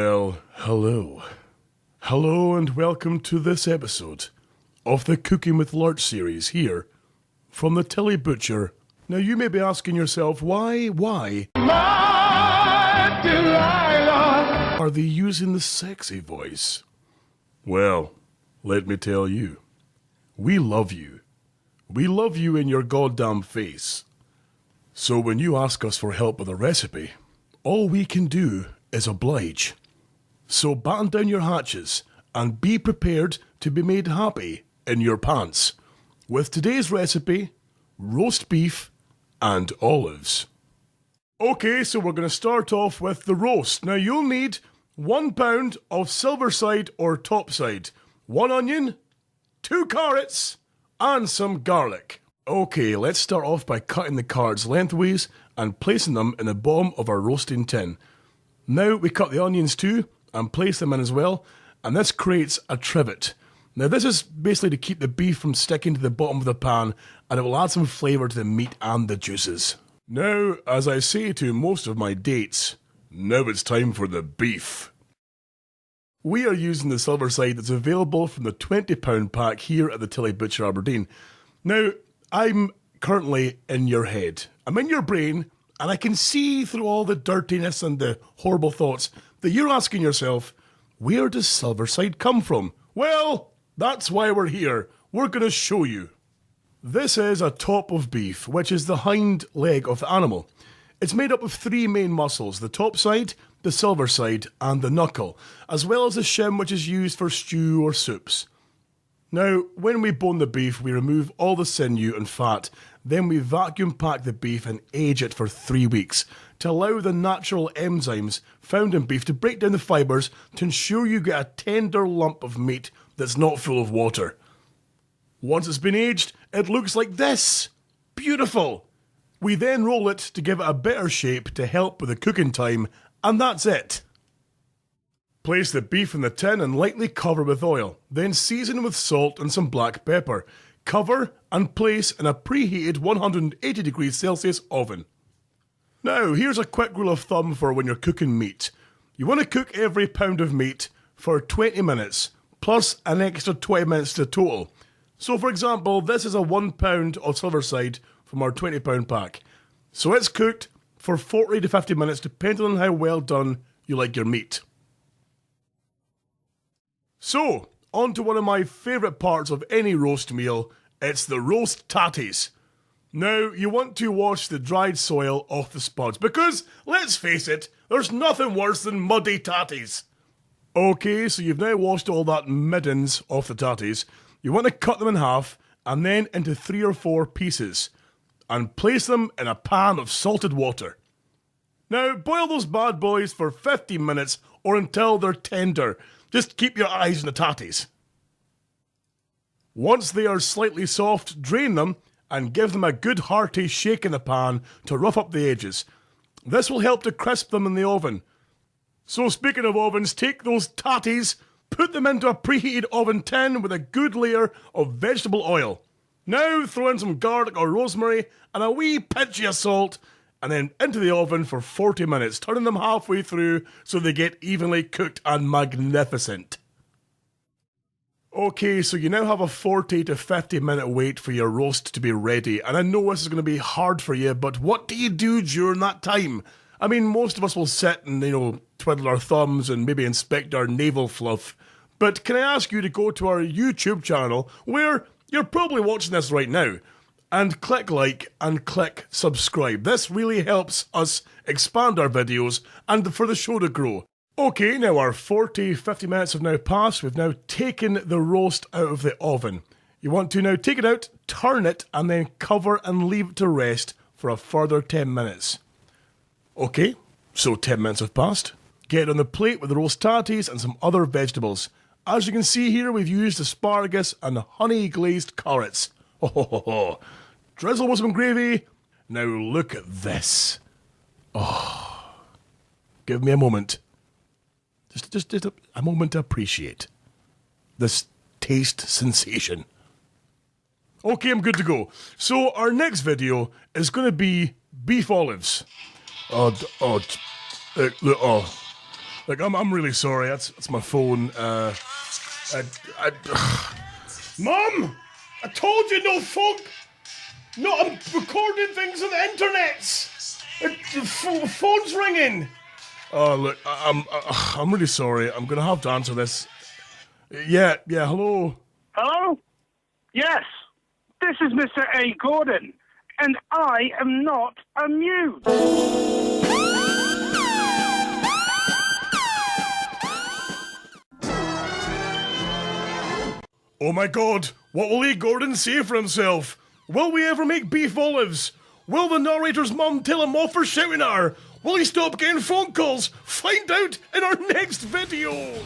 Well, hello. Hello and welcome to this episode of the Cooking with Lurch series here from the Tilly Butcher. Now you may be asking yourself, why are they using the sexy voice? Well, let me tell you, we love you. We love you in your goddamn face. So when you ask us for help with a recipe, all we can do is oblige. So batten down your hatches and be prepared to be made happy in your pants with today's recipe, roast beef and olives. Okay, so we're going to start off with the roast. Now you'll need 1 pound of silver side or topside, 1 onion, 2 carrots, and some garlic. Okay, let's start off by cutting the carrots lengthways and placing them in the bottom of our roasting tin. Now we cut the onions too and place them in as well, and this creates a trivet. Now this is basically to keep the beef from sticking to the bottom of the pan, and it will add some flavour to the meat and the juices. Now, as I say to most of my dates, now it's time for the beef. We are using the silver side that's available from the £20 pack here at the Tilly Butcher Aberdeen. Now, I'm currently in your head. I'm in your brain, and I can see through all the dirtiness and the horrible thoughts that you're asking yourself, where does silver side come from? Well, that's why we're here. We're going to show you. This is a top of beef, which is the hind leg of the animal. It's made up of 3 main muscles, the top side, the silver side, and the knuckle, as well as the shin, which is used for stew or soups. Now, when we bone the beef, we remove all the sinew and fat, then we vacuum pack the beef and age it for 3 weeks to allow the natural enzymes found in beef to break down the fibres to ensure you get a tender lump of meat that's not full of water. Once it's been aged, it looks like this. Beautiful. We then roll it to give it a better shape to help with the cooking time, and that's it. Place the beef in the tin and lightly cover with oil, then season with salt and some black pepper. Cover and place in a preheated 180 degrees Celsius oven. Now, here's a quick rule of thumb for when you're cooking meat. You want to cook every pound of meat for 20 minutes, plus an extra 20 minutes to total. So for example, this is a 1 pound of silver side from our £20 pack. So it's cooked for 40 to 50 minutes depending on how well done you like your meat. So, on to one of my favourite parts of any roast meal, it's the roast tatties. Now, you want to wash the dried soil off the spuds because, let's face it, there's nothing worse than muddy tatties. Okay, so you've now washed all that middens off the tatties. You want to cut them in half and then into 3 or 4 pieces and place them in a pan of salted water. Now, boil those bad boys for 15 minutes or until they're tender. Just keep your eyes on the tatties. Once they are slightly soft, drain them and give them a good hearty shake in the pan to rough up the edges. This will help to crisp them in the oven. So speaking of ovens, take those tatties, put them into a preheated oven tin with a good layer of vegetable oil. Now throw in some garlic or rosemary and a wee pinch of salt, and then into the oven for 40 minutes, turning them halfway through so they get evenly cooked and magnificent. Okay, so you now have a 40 to 50 minute wait for your roast to be ready, and I know this is going to be hard for you, but what do you do during that time? I mean, most of us will sit and, twiddle our thumbs and maybe inspect our navel fluff, but can I ask you to go to our YouTube channel, where you're probably watching this right now, and click like and click subscribe. This really helps us expand our videos and for the show to grow. Okay, now our 40-50 minutes have now passed. We've now taken the roast out of the oven. You want to now take it out, turn it, and then cover and leave it to rest for a further 10 minutes. Okay, so 10 minutes have passed. Get it on the plate with the roast tatties and some other vegetables. As you can see here, we've used asparagus and honey glazed carrots. Oh, drizzle with some gravy. Now look at this. Oh, give me a moment. Just a moment to appreciate this taste sensation. Okay, I'm good to go. So our next video is going to be beef olives. Look, I'm really sorry. That's my phone. Mom! I told you no phone. No, I'm recording things on the internet. The phone's ringing. Oh, look, I'm really sorry. I'm gonna have to answer this. Yeah, hello? Hello? Yes, this is Mr. A. Gordon, and I am not amused. Oh my God, what will A. Gordon say for himself? Will we ever make beef olives? Will the narrator's mum tell him off for shouting at her? Will he stop getting phone calls? Find out in our next video!